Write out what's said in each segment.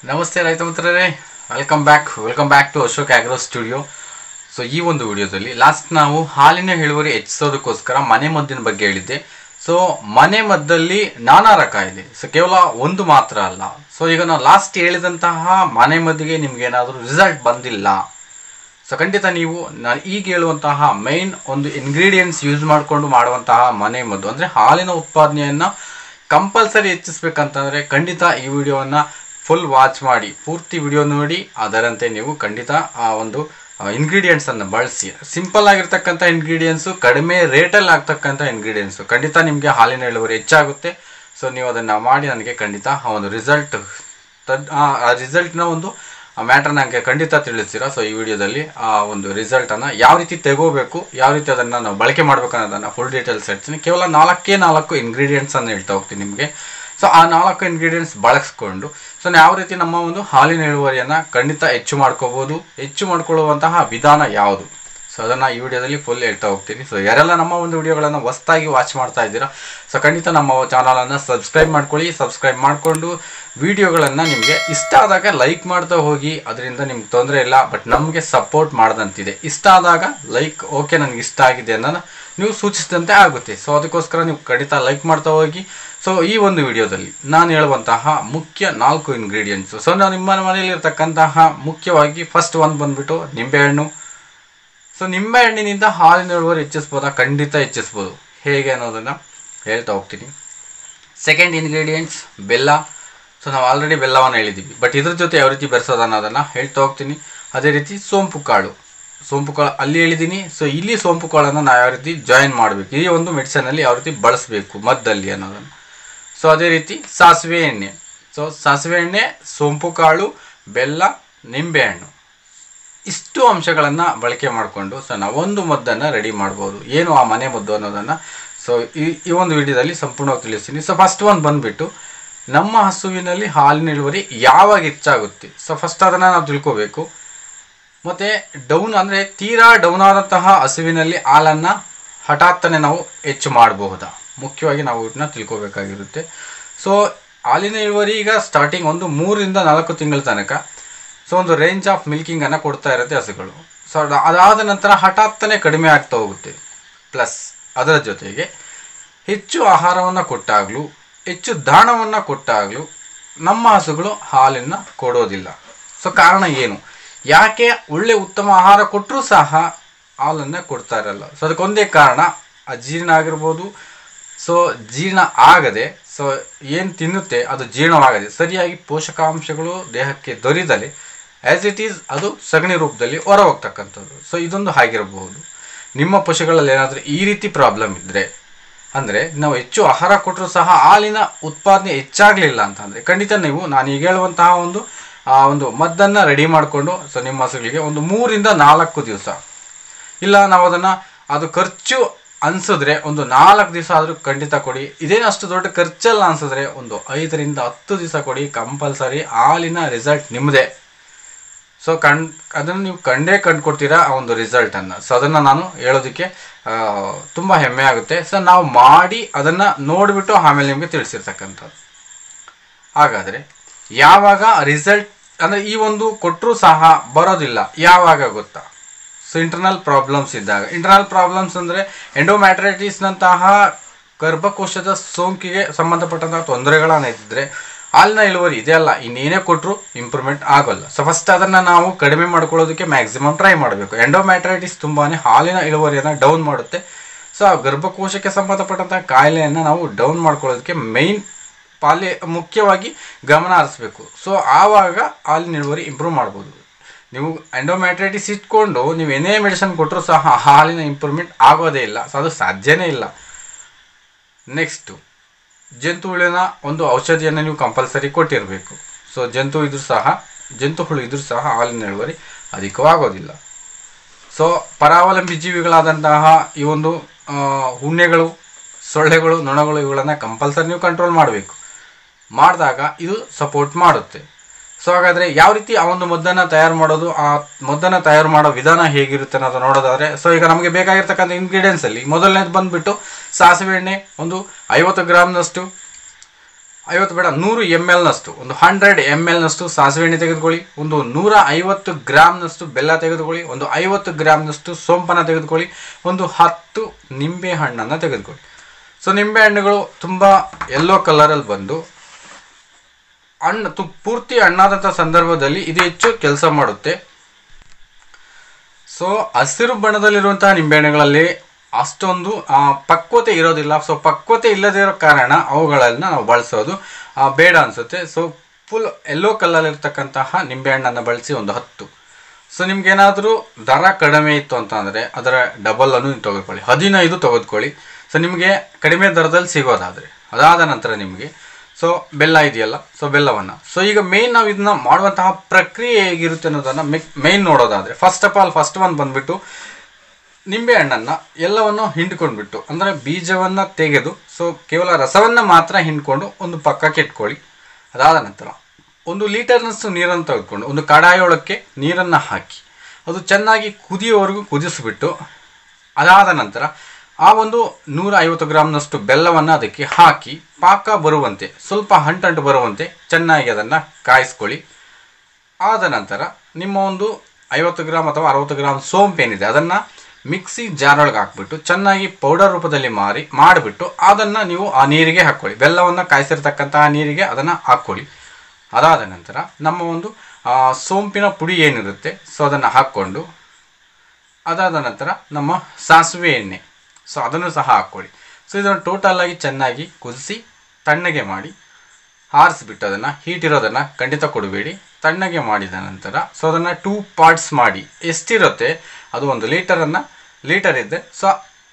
ನಮಸ್ತೆ ರೈತ ಮಿತ್ರರೇ, welcome back to Ashok agro studio. So ಈ ಒಂದು ವಿಡಿಯೋದಲ್ಲಿ ಲಾಸ್ಟ್ ನಾವು ಹಾಲಿನ ಇಳುವರಿ ಹೆಚ್ಚಿಸೋದಕ್ಕೋಸ್ಕರ ಮನೆ ಮದ್ದಿನ ಬಗ್ಗೆ ಹೇಳಿದ್ದೆ. ಸೊ ಮನೆ ಮದ್ದಲ್ಲಿ ನಾನಾ ರಕ ಇದೆ, ಸೊ ಕೇವಲ ಒಂದು ಮಾತ್ರ ಅಲ್ಲ. ಸೊ ಈಗ ನಾವು ಲಾಸ್ಟ್ ಹೇಳಿದಂತಹ ಮನೆ ಮದ್ದಿಗೆ ನಿಮ್ಗೆ ಏನಾದರೂ ರಿಸಲ್ಟ್ ಬಂದಿಲ್ಲ, ಸೊ ಖಂಡಿತ ನೀವು ನಾನು ಈಗ ಹೇಳುವಂತಹ ಮೈನ್ ಒಂದು ಇಂಗ್ರೀಡಿಯೆಂಟ್ಸ್ ಯೂಸ್ ಮಾಡಿಕೊಂಡು ಮಾಡುವಂತಹ ಮನೆ ಮದ್ದು ಅಂದರೆ ಹಾಲಿನ ಉತ್ಪಾದನೆಯನ್ನು ಕಂಪಲ್ಸರಿ ಹೆಚ್ಚಿಸ್ಬೇಕಂತಂದರೆ ಖಂಡಿತ ಈ ವಿಡಿಯೋವನ್ನು ಫುಲ್ ವಾಚ್ ಮಾಡಿ, ಪೂರ್ತಿ ವಿಡಿಯೋ ನೋಡಿ ಅದರಂತೆ ನೀವು ಖಂಡಿತ ಆ ಒಂದು ಇಂಗ್ರೀಡಿಯೆಂಟ್ಸನ್ನು ಬಳಸಿ. ಸಿಂಪಲ್ ಆಗಿರ್ತಕ್ಕಂಥ ಇಂಗ್ರೀಡಿಯೆಂಟ್ಸು, ಕಡಿಮೆ ರೇಟಲ್ಲಿ ಆಗ್ತಕ್ಕಂಥ ಇಂಗ್ರೀಡಿಯೆಂಟ್ಸು ಖಂಡಿತ ನಿಮಗೆ ಹಾಲಿನ ಇಳುವರಿ ಹೆಚ್ಚಾಗುತ್ತೆ. ಸೊ ನೀವು ಅದನ್ನು ಮಾಡಿ ನನಗೆ ಖಂಡಿತ ಆ ಒಂದು ರಿಸಲ್ಟ್ನ ಒಂದು ಮ್ಯಾಟರ್ ನನಗೆ ಖಂಡಿತ ತಿಳಿಸ್ತೀರಾ. ಸೊ ಈ ವಿಡಿಯೋದಲ್ಲಿ ಆ ಒಂದು ರಿಸಲ್ಟನ್ನು ಯಾವ ರೀತಿ ತೆಗೋಬೇಕು, ಯಾವ ರೀತಿ ಅದನ್ನು ನಾವು ಬಳಕೆ ಮಾಡಬೇಕು ಅನ್ನೋದನ್ನು ಫುಲ್ ಡೀಟೇಲ್ಸ್ ಹೇಳ್ತೀನಿ. ಕೇವಲ 4 ಇಂಗ್ರೀಡಿಯೆಂಟ್ಸನ್ನು ಹೇಳ್ತಾ ಹೋಗ್ತೀನಿ ನಿಮಗೆ. ಸೊ ಆ 4 ಇಂಗ್ರೀಡಿಯೆಂಟ್ಸ್ ಬಳಸ್ಕೊಂಡು ಸೊ ಯಾವ ರೀತಿ ನಮ್ಮ ಒಂದು ಹಾಲಿನ ಇಳುವರಿಯನ್ನು ಖಂಡಿತ ಹೆಚ್ಚು ಮಾಡ್ಕೋಬೋದು, ಹೆಚ್ಚು ಮಾಡ್ಕೊಳ್ಳುವಂತಹ ವಿಧಾನ ಯಾವುದು, ಸೊ ಅದನ್ನು ಈ ವಿಡಿಯೋದಲ್ಲಿ ಫುಲ್ ಹೇಳ್ತಾ ಹೋಗ್ತೀನಿ. ಸೊ ಯಾರೆಲ್ಲ ನಮ್ಮ ಒಂದು ವಿಡಿಯೋಗಳನ್ನು ಹೊಸದಾಗಿ ವಾಚ್ ಮಾಡ್ತಾ ಇದ್ದೀರಾ, ಸೊ ಖಂಡಿತ ನಮ್ಮ ಚಾನಲನ್ನು ಸಬ್ಸ್ಕ್ರೈಬ್ ಮಾಡ್ಕೊಳ್ಳಿ. ಸಬ್ಸ್ಕ್ರೈಬ್ ಮಾಡಿಕೊಂಡು ವಿಡಿಯೋಗಳನ್ನು ನಿಮಗೆ ಇಷ್ಟ ಆದಾಗ ಲೈಕ್ ಮಾಡ್ತಾ ಹೋಗಿ, ಅದರಿಂದ ನಿಮ್ಗೆ ತೊಂದರೆ ಇಲ್ಲ, ಬಟ್ ನಮಗೆ ಸಪೋರ್ಟ್ ಮಾಡ್ದಂತಿದೆ. ಇಷ್ಟ ಆದಾಗ ಲೈಕ್, ಓಕೆ ನನಗೆ ಇಷ್ಟ ಆಗಿದೆ ಅನ್ನೋದು ನೀವು ಸೂಚಿಸಿದಂತೆ ಆಗುತ್ತೆ. ಸೊ ಅದಕ್ಕೋಸ್ಕರ ನೀವು ಖಂಡಿತ ಲೈಕ್ ಮಾಡ್ತಾ ಹೋಗಿ. ಸೊ ಈ ಒಂದು ವಿಡಿಯೋದಲ್ಲಿ ನಾನು ಹೇಳುವಂತಹ ಮುಖ್ಯ 4 ಇಂಗ್ರೀಡಿಯೆಂಟ್ಸು, ಸೊ ನಾವು ನಿಮ್ಮ ಮನೆಯಲ್ಲಿರ್ತಕ್ಕಂತಹ ಮುಖ್ಯವಾಗಿ ಫಸ್ಟ್ ಒಂದು ಬಂದುಬಿಟ್ಟು ನಿಂಬೆಹಣ್ಣು. ಸೊ ನಿಂಬೆಹಣ್ಣಿನಿಂದ ಹಾಲಿನ ಇಳುವರಿ ಹೆಚ್ಚಿಸ್ಬೋದಾ? ಖಂಡಿತ ಹೆಚ್ಚಿಸ್ಬೋದು. ಹೇಗೆ ಅನ್ನೋದನ್ನು ಹೇಳ್ತಾ ಹೋಗ್ತೀನಿ. ಸೆಕೆಂಡ್ ಇಂಗ್ರೀಡಿಯೆಂಟ್ಸ್ ಬೆಲ್ಲ. ಸೊ ನಾವು ಆಲ್ರೆಡಿ ಬೆಲ್ಲವನ್ನು ಹೇಳಿದ್ದೀವಿ, ಬಟ್ ಇದ್ರ ಜೊತೆ ಯಾವ ರೀತಿ ಬೆರೆಸೋದು ಅನ್ನೋದನ್ನು ಹೇಳ್ತಾ ಹೋಗ್ತೀನಿ. ಅದೇ ರೀತಿ ಸೋಂಪು ಕಾಳು ಅಲ್ಲಿ ಹೇಳಿದ್ದೀನಿ. ಸೊ ಇಲ್ಲಿ ಸೋಂಪು ಕಾಳನ್ನು ನಾವು ಯಾವ ರೀತಿ ಜಾಯಿನ್ ಮಾಡಬೇಕು, ಈ ಒಂದು ಮೆಡಿಸನಲ್ಲಿ ಯಾವ ರೀತಿ ಬಳಸಬೇಕು ಮದ್ದಲ್ಲಿ ಅನ್ನೋದನ್ನು. ಸೊ ಅದೇ ರೀತಿ ಸಾಸಿವೆ ಎಣ್ಣೆ. ಸೊ ಸಾಸಿವೆ ಎಣ್ಣೆ, ಸೋಂಪು ಕಾಳು, ಬೆಲ್ಲ, ನಿಂಬೆಹಣ್ಣು, ಇಷ್ಟು ಅಂಶಗಳನ್ನು ಬಳಕೆ ಮಾಡಿಕೊಂಡು ಸೊ ನಾವೊಂದು ಮದ್ದನ್ನು ರೆಡಿ ಮಾಡ್ಬೋದು. ಏನು ಆ ಮನೆ ಮದ್ದು ಅನ್ನೋದನ್ನು ಸೊ ಈ ಒಂದು ವಿಡಿಯೋದಲ್ಲಿ ಸಂಪೂರ್ಣವಾಗಿ ತಿಳಿಸ್ತೀನಿ. ಸೊ ಫಸ್ಟ್ ಒಂದು ಬಂದುಬಿಟ್ಟು ನಮ್ಮ ಹಸುವಿನಲ್ಲಿ ಹಾಲಿನ ಇಳುವರಿ ಯಾವಾಗ ಹೆಚ್ಚಾಗುತ್ತೆ. ಸೊ ಫಸ್ಟ್ ಅದನ್ನು ನಾವು ತಿಳ್ಕೋಬೇಕು. ಮತ್ತು ಡೌನ್ ಅಂದರೆ ತೀರಾ ಡೌನ್ ಆದಂತಹ ಹಸುವಿನಲ್ಲಿ ಹಾಲನ್ನು ಹಠಾತ್ತನೆ ನಾವು ಹೆಚ್ಚು ಮಾಡಬಹುದಾ, ಮುಖ್ಯವಾಗಿ ನಾವು ಇದನ್ನ ತಿಳ್ಕೋಬೇಕಾಗಿರುತ್ತೆ. ಸೊ ಹಾಲಿನ ಇಳುವರಿ ಈಗ ಸ್ಟಾರ್ಟಿಂಗ್ ಒಂದು 3 ರಿಂದ 4 ತಿಂಗಳ ತನಕ ಸೊ ಒಂದು ರೇಂಜ್ ಆಫ್ ಮಿಲ್ಕಿಂಗನ್ನು ಕೊಡ್ತಾ ಇರುತ್ತೆ ಹಸುಗಳು. ಸೊ ಅದಾದ ನಂತರ ಹಠಾತ್ತನೆ ಕಡಿಮೆ ಆಗ್ತಾ ಹೋಗುತ್ತೆ. ಪ್ಲಸ್ ಅದರ ಜೊತೆಗೆ ಹೆಚ್ಚು ಆಹಾರವನ್ನು ಕೊಟ್ಟಾಗಲೂ, ಹೆಚ್ಚು ದಾಣವನ್ನು ಕೊಟ್ಟಾಗಲೂ ನಮ್ಮ ಹಸುಗಳು ಹಾಲನ್ನು ಕೊಡೋದಿಲ್ಲ. ಸೊ ಕಾರಣ ಏನು, ಯಾಕೆ ಒಳ್ಳೆ ಉತ್ತಮ ಆಹಾರ ಕೊಟ್ಟರೂ ಸಹ ಹಾಲನ್ನು ಕೊಡ್ತಾ ಇರಲ್ಲ? ಸೊ ಅದಕ್ಕೊಂದೇ ಕಾರಣ, ಅಜೀರ್ಣ ಆಗಿರ್ಬೋದು. ಸೊ ಜೀರ್ಣ ಆಗದೆ, ಸೊ ಏನು ತಿನ್ನುತ್ತೆ ಅದು ಜೀರ್ಣವಾಗದೆ, ಸರಿಯಾಗಿ ಪೋಷಕಾಂಶಗಳು ದೇಹಕ್ಕೆ ದೊರೆಯದಲೆ ಆ್ಯಸ್ ಇಟ್ ಈಸ್ ಅದು ಸಗಣಿ ರೂಪದಲ್ಲಿ ಹೊರ ಹೋಗ್ತಕ್ಕಂಥದ್ದು. ಸೊ ಇದೊಂದು ಆಗಿರಬಹುದು. ನಿಮ್ಮ ಪಶುಗಳಲ್ಲಿ ಏನಾದರೂ ಈ ರೀತಿ ಪ್ರಾಬ್ಲಮ್ ಇದ್ದರೆ, ಅಂದರೆ ನಾವು ಹೆಚ್ಚು ಆಹಾರ ಕೊಟ್ಟರೂ ಸಹ ಹಾಲಿನ ಉತ್ಪಾದನೆ ಹೆಚ್ಚಾಗಲಿಲ್ಲ ಅಂತಂದರೆ ಖಂಡಿತ ನೀವು ನಾನು ಈಗ ಹೇಳುವಂತಹ ಒಂದು ಮದ್ದನ್ನು ರೆಡಿ ಮಾಡಿಕೊಂಡು ಸೊ ನಿಮ್ಮ ಹಸುಗಳಿಗೆ ಒಂದು 3 ರಿಂದ 4 ದಿವಸ, ಇಲ್ಲ ನಾವು ಅದು ಖರ್ಚು ಅನಿಸಿದ್ರೆ ಒಂದು 4 ದಿವಸ ಆದರೂ ಖಂಡಿತ ಕೊಡಿ. ಇದೇನು ಅಷ್ಟು ದೊಡ್ಡ ಖರ್ಚಲ್ಲ ಅನಿಸಿದ್ರೆ ಒಂದು 5 ರಿಂದ 10 ದಿವಸ ಕೊಡಿ. ಕಂಪಲ್ಸರಿ ಹಾಲಿನ ರಿಸಲ್ಟ್ ನಿಮ್ಮದೇ. ಸೊ ಅದನ್ನು ನೀವು ಕಂಡುಕೊಡ್ತೀರಾ ಆ ಒಂದು ರಿಸಲ್ಟನ್ನು. ಸೊ ಅದನ್ನು ನಾನು ಹೇಳೋದಕ್ಕೆ ತುಂಬ ಹೆಮ್ಮೆ ಆಗುತ್ತೆ. ಸೊ ನಾವು ಮಾಡಿ ಅದನ್ನು ನೋಡಿಬಿಟ್ಟು ಆಮೇಲೆ ನಿಮಗೆ ತಿಳಿಸಿರ್ತಕ್ಕಂಥದ್ದು. ಹಾಗಾದರೆ ಯಾವಾಗ ರಿಸಲ್ಟ್ ಅಂದರೆ ಈ ಒಂದು ಕೊಟ್ಟರೂ ಸಹ ಬರೋದಿಲ್ಲ, ಯಾವಾಗ ಗೊತ್ತಾ? ಸೊ ಇಂಟರ್ನಲ್ ಪ್ರಾಬ್ಲಮ್ಸ್ ಇದ್ದಾಗ. ಇಂಟರ್ನಲ್ ಪ್ರಾಬ್ಲಮ್ಸ್ ಅಂದರೆ ಎಂಡೋಮ್ಯಾಟ್ರೈಟಿಸ್ನಂತಹ ಗರ್ಭಕೋಶದ ಸೋಂಕಿಗೆ ಸಂಬಂಧಪಟ್ಟಂತಹ ತೊಂದರೆಗಳನ್ನಿದ್ದರೆ ಹಾಲಿನ ಇಳುವರಿ ಇದೆಯಲ್ಲ ಇನ್ನೇನೇ ಕೊಟ್ಟರು ಇಂಪ್ರೂವ್ಮೆಂಟ್ ಆಗೋಲ್ಲ. ಸೊ ಫಸ್ಟ್ ಅದನ್ನು ನಾವು ಕಡಿಮೆ ಮಾಡ್ಕೊಳ್ಳೋದಕ್ಕೆ ಮ್ಯಾಕ್ಸಿಮಮ್ ಟ್ರೈ ಮಾಡಬೇಕು. ಎಂಡೋಮ್ಯಾಟ್ರೈಟಿಸ್ ತುಂಬಾ ಹಾಲಿನ ಇಳುವರಿಯನ್ನು ಡೌನ್ ಮಾಡುತ್ತೆ. ಸೊ ಆ ಗರ್ಭಕೋಶಕ್ಕೆ ಸಂಬಂಧಪಟ್ಟಂತಹ ಕಾಯಿಲೆಯನ್ನು ನಾವು ಡೌನ್ ಮಾಡ್ಕೊಳ್ಳೋದಕ್ಕೆ ಮುಖ್ಯವಾಗಿ ಗಮನ ಹರಿಸ್ಬೇಕು. ಸೊ ಆವಾಗ ಹಾಲಿನ ಇಳುವರಿ ಇಂಪ್ರೂವ್ ಮಾಡ್ಬೋದು. ನೀವು ಎಂಡೋಮ್ಯಾಟ್ರೈಟಿಸ್ ಇಟ್ಕೊಂಡು ನೀವು ಏನೇ ಮೆಡಿಸಿನ್ ಕೊಟ್ಟರೂ ಸಹ ಹಾಲಿನ ಇಂಪ್ರೂವ್ಮೆಂಟ್ ಆಗೋದೇ ಇಲ್ಲ. ಸೊ ಅದು ಸಾಧ್ಯನೇ ಇಲ್ಲ. ನೆಕ್ಸ್ಟು ಜಂತು ಹುಳಿನ ಒಂದು ಔಷಧಿಯನ್ನು ನೀವು ಕಂಪಲ್ಸರಿ ಕೊಟ್ಟಿರಬೇಕು. ಸೊ ಜಂತು ಹುಳು ಇದ್ರೂ ಸಹ ಹಾಲಿನ ಇಳುವರಿ ಅಧಿಕವಾಗೋದಿಲ್ಲ. ಸೊ ಪರಾವಲಂಬಿ ಜೀವಿಗಳಾದಂತಹ ಈ ಒಂದು ಹುಣ್ಣೆಗಳು, ಸೊಳ್ಳೆಗಳು, ನೊಣಗಳು ಇವುಗಳನ್ನು ಕಂಪಲ್ಸರಿ ನೀವು ಕಂಟ್ರೋಲ್ ಮಾಡಬೇಕು. ಮಾಡಿದಾಗ ಇದು ಸಪೋರ್ಟ್ ಮಾಡುತ್ತೆ. ಸೊ ಹಾಗಾದರೆ ಯಾವ ರೀತಿ ಆ ಒಂದು ಮದ್ದನ್ನು ತಯಾರು ಮಾಡೋದು, ಆ ಮದ್ದನ್ನು ತಯಾರು ಮಾಡೋ ವಿಧಾನ ಹೇಗಿರುತ್ತೆ ಅನ್ನೋದು ನೋಡೋದಾದರೆ, ಸೊ ಈಗ ನಮಗೆ ಬೇಕಾಗಿರ್ತಕ್ಕಂಥ ಇಂಗ್ರೀಡಿಯೆಂಟ್ಸಲ್ಲಿ ಮೊದಲನೇದು ಬಂದುಬಿಟ್ಟು ಸಾಸಿವೆ ಎಣ್ಣೆ ಒಂದು 50 ಗ್ರಾಮ್ನಷ್ಟು, 50 ಬೇಡ, 100 ml ನಷ್ಟು, ಒಂದು 100 ml ನಷ್ಟು ಸಾಸಿವೆ ಎಣ್ಣೆ ತೆಗೆದುಕೊಳ್ಳಿ. ಒಂದು 150 ಗ್ರಾಮ್ನಷ್ಟು ಬೆಲ್ಲ ತೆಗೆದುಕೊಳ್ಳಿ. ಒಂದು 50 ಗ್ರಾಮ್ನಷ್ಟು ಸೋಂಪನ್ನು ತೆಗೆದುಕೊಳ್ಳಿ. ಒಂದು 10 ನಿಂಬೆ ಹಣ್ಣನ್ನು ತೆಗೆದುಕೊಳ್ಳಿ. ಸೊ ನಿಂಬೆ ಹಣ್ಣುಗಳು ತುಂಬ ಯೆಲ್ಲೋ ಕಲರಲ್ಲಿ ಬಂದು ಪೂರ್ತಿ ಹಣ್ಣಾದಂಥ ಸಂದರ್ಭದಲ್ಲಿ ಇದು ಹೆಚ್ಚು ಕೆಲಸ ಮಾಡುತ್ತೆ. ಸೊ ಹಸಿರು ಬಣ್ಣದಲ್ಲಿರುವಂತಹ ನಿಂಬೆಹಣ್ಣುಗಳಲ್ಲಿ ಅಷ್ಟೊಂದು ಪಕ್ವತೆ ಇರೋದಿಲ್ಲ. ಸೊ ಪಕ್ವತೆ ಇಲ್ಲದಿರೋ ಕಾರಣ ಅವುಗಳನ್ನು ನಾವು ಬಳಸೋದು ಬೇಡ ಅನಿಸುತ್ತೆ. ಸೊ ಫುಲ್ ಯೆಲ್ಲೋ ಕಲರಲ್ಲಿರ್ತಕ್ಕಂತಹ ನಿಂಬೆಹಣ್ಣನ್ನು ಬಳಸಿ ಒಂದು 10. ಸೊ ನಿಮ್ಗೇನಾದರೂ ದರ ಕಡಿಮೆ ಇತ್ತು ಅಂತ ಅಂದರೆ ಅದರ ಡಬಲನ್ನು ನೀವು ತೆಗೆದುಕೊಳ್ಳಿ, 15 ತೆಗೆದುಕೊಳ್ಳಿ. ಸೊ ನಿಮಗೆ ಕಡಿಮೆ ದರದಲ್ಲಿ ಸಿಗೋದಾದರೆ. ಅದಾದ ನಂತರ ನಿಮಗೆ ಸೊ ಬೆಲ್ಲ ಇದೆಯಲ್ಲ, ಸೊ ಬೆಲ್ಲವನ್ನು, ಸೊ ಈಗ ಮೇಯ್ನ್ ನಾವು ಇದನ್ನ ಮಾಡುವಂತಹ ಪ್ರಕ್ರಿಯೆ ಹೇಗಿರುತ್ತೆ ಅನ್ನೋದನ್ನು ಮೇಯ್ನ್ ನೋಡೋದಾದರೆ, ಫಸ್ಟ್ ಒನ್ ಬಂದುಬಿಟ್ಟು ನಿಂಬೆ ಹಣ್ಣನ್ನು ಎಲ್ಲವನ್ನು ಹಿಂಡ್ಕೊಂಡ್ಬಿಟ್ಟು, ಅಂದರೆ ಬೀಜವನ್ನು ತೆಗೆದು ಸೊ ಕೇವಲ ರಸವನ್ನು ಮಾತ್ರ ಹಿಂಡ್ಕೊಂಡು ಒಂದು ಪಕ್ಕಕ್ಕೆ ಇಟ್ಕೊಳ್ಳಿ. ಅದಾದ ನಂತರ 1 ಲೀಟರ್ನಷ್ಟು ನೀರನ್ನು ತೆಗೆದುಕೊಂಡು ಒಂದು ಕಡಾಯೊಳಕ್ಕೆ ನೀರನ್ನು ಹಾಕಿ ಅದು ಚೆನ್ನಾಗಿ ಕುದಿಯೋವರೆಗೂ ಕುದಿಸಿಬಿಟ್ಟು, ಅದಾದ ನಂತರ ಆ ಒಂದು 150 ಗ್ರಾಮ್ನಷ್ಟು ಬೆಲ್ಲವನ್ನು ಅದಕ್ಕೆ ಹಾಕಿ ಪಾಕ ಬರುವಂತೆ, ಸ್ವಲ್ಪ ಅಂಟು ಬರುವಂತೆ ಚೆನ್ನಾಗಿ ಅದನ್ನು ಕಾಯಿಸ್ಕೊಳ್ಳಿ. ಆದ ನಂತರ ನಿಮ್ಮ ಒಂದು 50 ಗ್ರಾಮ್ ಅಥವಾ 60 ಗ್ರಾಮ್ ಸೋಂಪು ಏನಿದೆ ಅದನ್ನು ಮಿಕ್ಸಿ ಜಾರೊಳಗೆ ಹಾಕ್ಬಿಟ್ಟು ಚೆನ್ನಾಗಿ ಪೌಡರ್ ರೂಪದಲ್ಲಿ ಮಾಡಿಬಿಟ್ಟು ಅದನ್ನು ನೀವು ಆ ನೀರಿಗೆ ಹಾಕ್ಕೊಳ್ಳಿ. ಬೆಲ್ಲವನ್ನು ಕಾಯಿಸಿರ್ತಕ್ಕಂತಹ ನೀರಿಗೆ ಅದನ್ನು ಹಾಕ್ಕೊಳ್ಳಿ. ಅದಾದ ನಂತರ ನಮ್ಮ ಒಂದು ಸೋಂಪಿನ ಪುಡಿ ಏನಿರುತ್ತೆ ಸೊ ಅದನ್ನು ಹಾಕ್ಕೊಂಡು, ಅದಾದ ನಂತರ ನಮ್ಮ ಸಾಸಿವೆ ಎಣ್ಣೆ ಸೊ ಅದನ್ನು ಸಹ ಹಾಕ್ಕೊಳ್ಳಿ. ಸೊ ಇದನ್ನು ಟೋಟಲಾಗಿ ಚೆನ್ನಾಗಿ ಕುದಿಸಿ ತಣ್ಣಗೆ ಮಾಡಿ ಆರಿಸ್ಬಿಟ್ಟು ಅದನ್ನು ಹೀಟ್ ಇರೋದನ್ನು ಖಂಡಿತ ಕೊಡಬೇಡಿ. ತಣ್ಣಗೆ ಮಾಡಿದ ನಂತರ ಸೊ ಅದನ್ನು 2 ಪಾರ್ಟ್ಸ್ ಮಾಡಿ, ಎಷ್ಟಿರುತ್ತೆ ಅದು 1 ಲೀಟರ್ ಇದ್ದರೆ ಸೊ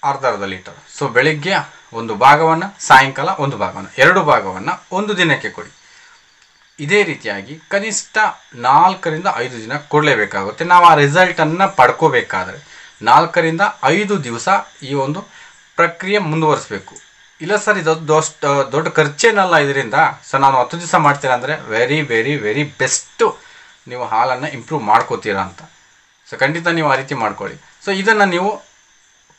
ಅರ್ಧ ಲೀಟರ್. ಸೊ ಬೆಳಿಗ್ಗೆ ಒಂದು ಭಾಗವನ್ನು, ಸಾಯಂಕಾಲ ಒಂದು ಭಾಗವನ್ನು, 2 ಭಾಗವನ್ನು ಒಂದು ದಿನಕ್ಕೆ ಕೊಡಿ. ಇದೇ ರೀತಿಯಾಗಿ ಕನಿಷ್ಠ 4 ರಿಂದ 5 ದಿನ ಕೊಡಲೇಬೇಕಾಗುತ್ತೆ. ನಾವು ಆ ರಿಸಲ್ಟನ್ನು ಪಡ್ಕೋಬೇಕಾದ್ರೆ 4 ರಿಂದ 5 ದಿವಸ ಈ ಒಂದು ಪ್ರಕ್ರಿಯೆ ಮುಂದುವರಿಸಬೇಕು. ಇಲ್ಲ ಸರ್ ಇದು ದೊಡ್ಡ ಖರ್ಚೇನಲ್ಲ ಇದರಿಂದ, ಸೊ ನಾನು 10 ದಿವಸ ಮಾಡ್ತೀರಾ ಅಂದರೆ ವೆರಿ ವೆರಿ ವೆರಿ ಬೆಸ್ಟು ನೀವು ಹಾಲನ್ನು ಇಂಪ್ರೂವ್ ಮಾಡ್ಕೋತೀರಾ ಅಂತ. ಸೊ ಖಂಡಿತ ನೀವು ಆ ರೀತಿ ಮಾಡ್ಕೊಳ್ಳಿ. ಸೊ ಇದನ್ನು ನೀವು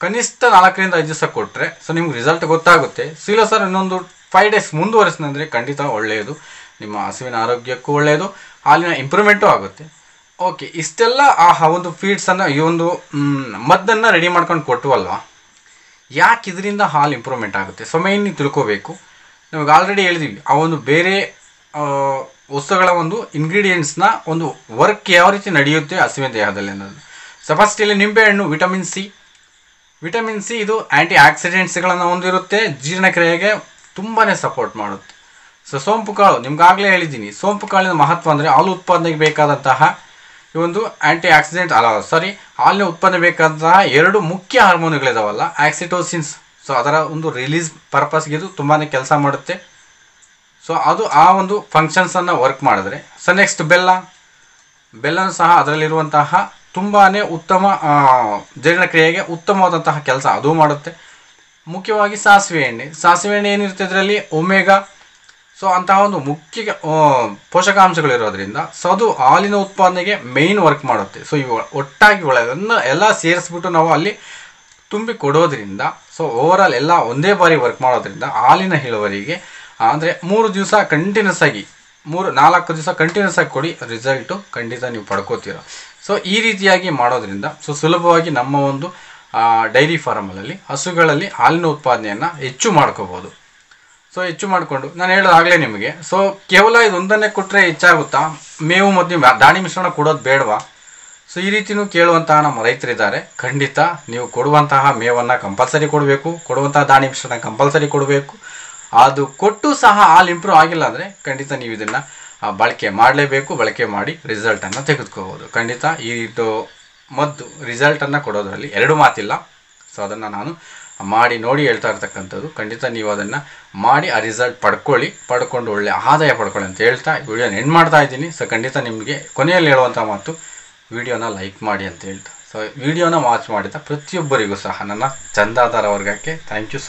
ಕನಿಷ್ಠ 4 ರಿಂದ 5 ದಿವಸ ಕೊಟ್ಟರೆ ಸೊ ನಿಮ್ಗೆ ರಿಸಲ್ಟ್ ಗೊತ್ತಾಗುತ್ತೆ. ಸೊ ಇಲ್ಲ ಸರ್ ಇನ್ನೊಂದು 5 ಡೇಸ್ ಮುಂದುವರಿಸಿದ್ರೆ ಖಂಡಿತ ಒಳ್ಳೆಯದು, ನಿಮ್ಮ ಹಸುವಿನ ಆರೋಗ್ಯಕ್ಕೂ ಒಳ್ಳೆಯದು, ಹಾಲಿನ ಇಂಪ್ರೂವ್ಮೆಂಟು ಆಗುತ್ತೆ. ಓಕೆ, ಇಷ್ಟೆಲ್ಲ ಆ ಒಂದು ಫೀಡ್ಸನ್ನು, ಈ ಒಂದು ಮದ್ದನ್ನು ರೆಡಿ ಮಾಡ್ಕೊಂಡು ಕೊಟ್ಟವಲ್ವಾ, ಯಾಕೆ ಇದರಿಂದ ಹಾಲು ಇಂಪ್ರೂವ್ಮೆಂಟ್ ಆಗುತ್ತೆ? ಸೊ ಮೇನ್ ನೀವು ತಿಳ್ಕೋಬೇಕು. ನಮಗೆ ಆಲ್ರೆಡಿ ಹೇಳಿದ್ದೀವಿ ಆ ಒಂದು ಬೇರೆ ವಸ್ತುಗಳ ಒಂದು ಇಂಗ್ರೀಡಿಯೆಂಟ್ಸ್ನ ಒಂದು ವರ್ಕ್ ಯಾವ ರೀತಿ ನಡೆಯುತ್ತೆ ಹಸುವಿನ ದೇಹದಲ್ಲಿ ಅನ್ನೋದು. ಸೊ ಫಸ್ಟ್ ಇಲ್ಲಿ ನಿಂಬೆಹಣ್ಣು ವಿಟಮಿನ್ ಸಿ ಇದು ಆ್ಯಂಟಿ ಆಕ್ಸಿಡೆಂಟ್ಸ್ಗಳನ್ನು ಹೊಂದಿರುತ್ತೆ, ಜೀರ್ಣಕ್ರಿಯೆಗೆ ತುಂಬಾ ಸಪೋರ್ಟ್ ಮಾಡುತ್ತೆ. ಸೊ ಸೋಂಪು ಕಾಳು ನಿಮ್ಗಾಗಲೇ ಹೇಳಿದ್ದೀನಿ, ಸೋಂಪು ಕಾಳಿನ ಮಹತ್ವ ಅಂದರೆ ಹಾಲು ಉತ್ಪಾದನೆಗೆ ಬೇಕಾದಂತಹ ಈ ಒಂದು ಹಾಲಿನ ಉತ್ಪನ್ನ ಬೇಕಾದಂತಹ 2 ಮುಖ್ಯ ಹಾರ್ಮೋನುಗಳಿದಾವಲ್ಲ, ಆಕ್ಸಿಟೋಸಿನ್ಸ್. ಸೊ ಅದರ ಒಂದು ರಿಲೀಸ್ ಪರ್ಪಸ್ಗೆ ಇದು ತುಂಬಾ ಕೆಲಸ ಮಾಡುತ್ತೆ. ಸೊ ಅದು ಆ ಒಂದು ಫಂಕ್ಷನ್ಸನ್ನು ವರ್ಕ್ ಮಾಡಿದ್ರೆ. ಸೊ ನೆಕ್ಸ್ಟ್ ಬೆಲ್ಲನೂ ಸಹ ಅದರಲ್ಲಿರುವಂತಹ ತುಂಬಾ ಉತ್ತಮ ಜೀರ್ಣಕ್ರಿಯೆಗೆ ಉತ್ತಮವಾದಂತಹ ಕೆಲಸ ಅದು ಮಾಡುತ್ತೆ. ಮುಖ್ಯವಾಗಿ ಸಾಸಿವೆ ಎಣ್ಣೆ ಏನಿರುತ್ತೆ ಇದರಲ್ಲಿ ಒಮೆಗಾ ಸೊ ಅಂತಹ ಒಂದು ಮುಖ್ಯ ಪೋಷಕಾಂಶಗಳಿರೋದ್ರಿಂದ ಸೊ ಅದು ಹಾಲಿನ ಉತ್ಪಾದನೆಗೆ ಮೇಯ್ನ್ ವರ್ಕ್ ಮಾಡುತ್ತೆ. ಸೊ ಇವು ಒಟ್ಟಾಗಿ ಎಲ್ಲ ಸೇರಿಸ್ಬಿಟ್ಟು ನಾವು ಅಲ್ಲಿ ತುಂಬಿ ಕೊಡೋದ್ರಿಂದ ಸೊ ಓವರಾಲ್ ಎಲ್ಲ ಒಂದೇ ಬಾರಿ ವರ್ಕ್ ಮಾಡೋದ್ರಿಂದ ಹಾಲಿನ ಇಳುವರಿಗೆ ಅಂದರೆ 3 ದಿವಸ ಕಂಟಿನ್ಯೂಸ್ ಆಗಿ 4 ದಿವಸ ಕಂಟಿನ್ಯೂಸ್ ಆಗಿ ಕೊಡಿ, ರಿಸಲ್ಟು ಖಂಡಿತ ನೀವು ಪಡ್ಕೋತೀರ. ಸೊ ಈ ರೀತಿಯಾಗಿ ಮಾಡೋದ್ರಿಂದ ಸೊ ಸುಲಭವಾಗಿ ನಮ್ಮ ಒಂದು ಡೈರಿ ಫಾರ್ಮಲ್ಲಿ ಹಸುಗಳಲ್ಲಿ ಹಾಲಿನ ಉತ್ಪಾದನೆಯನ್ನು ಹೆಚ್ಚು ಮಾಡ್ಕೋಬೋದು. ಸೊ ಹೆಚ್ಚು ಮಾಡಿಕೊಂಡು ನಾನು ಹೇಳೋದಾಗಲೇ ನಿಮಗೆ, ಸೊ ಕೇವಲ ಇದೊಂದನ್ನೇ ಕೊಟ್ಟರೆ ಹೆಚ್ಚಾಗುತ್ತಾ, ಮೇವು ಮತ್ತು ದಾಣಿ ಮಿಶ್ರಣ ಕೊಡೋದು ಬೇಡವಾ? ಸೊ ಈ ರೀತಿಯೂ ಕೇಳುವಂತಹ ನಮ್ಮ ರೈತರಿದ್ದಾರೆ. ಖಂಡಿತ ನೀವು ಕೊಡುವಂತಹ ಮೇವನ್ನು ಕಂಪಲ್ಸರಿ ಕೊಡಬೇಕು, ಕೊಡುವಂತಹ ದಾಣಿ ಮಿಶ್ರಣ ಕಂಪಲ್ಸರಿ ಕೊಡಬೇಕು. ಅದು ಕೊಟ್ಟು ಸಹ ಹಾಲು ಇಂಪ್ರೂವ್ ಆಗಿಲ್ಲ ಅಂದರೆ ಖಂಡಿತ ನೀವು ಇದನ್ನು ಬಳಕೆ ಮಾಡಲೇಬೇಕು. ಬಳಕೆ ಮಾಡಿ ರಿಸಲ್ಟನ್ನು ತೆಗೆದುಕೋಬೋದು. ಖಂಡಿತ ಇದು ಮದ್ದು ರಿಸಲ್ಟನ್ನು ಕೊಡೋದ್ರಲ್ಲಿ 2 ಮಾತಿಲ್ಲ. ಸೊ ಅದನ್ನು ನಾನು ಮಾಡಿ ನೋಡಿ ಹೇಳ್ತಾ ಇರ್ತಕ್ಕಂಥದ್ದು. ಖಂಡಿತ ನೀವು ಅದನ್ನು ಮಾಡಿ ಆ ರಿಸಲ್ಟ್ ಪಡ್ಕೊಂಡು ಒಳ್ಳೆ ಆದಾಯ ಪಡ್ಕೊಳ್ಳಿ ಅಂತ ಹೇಳ್ತಾ ವಿಡಿಯೋನ ಎಂಡ್ ಮಾಡ್ತಾ ಇದ್ದೀನಿ. ಸೊ ಖಂಡಿತ ನಿಮಗೆ ಕೊನೆಯಲ್ಲಿ ಹೇಳುವಂಥ ಮಾತು, ವಿಡಿಯೋನ ಲೈಕ್ ಮಾಡಿ ಅಂತ ಹೇಳ್ತಾ, ಸೊ ವಿಡಿಯೋನ ವಾಚ್ ಮಾಡಿದ ಪ್ರತಿಯೊಬ್ಬರಿಗೂ ಸಹ ನನ್ನ ಚಂದಾದಾರ ವರ್ಗಕ್ಕೆ ಥ್ಯಾಂಕ್ ಯು.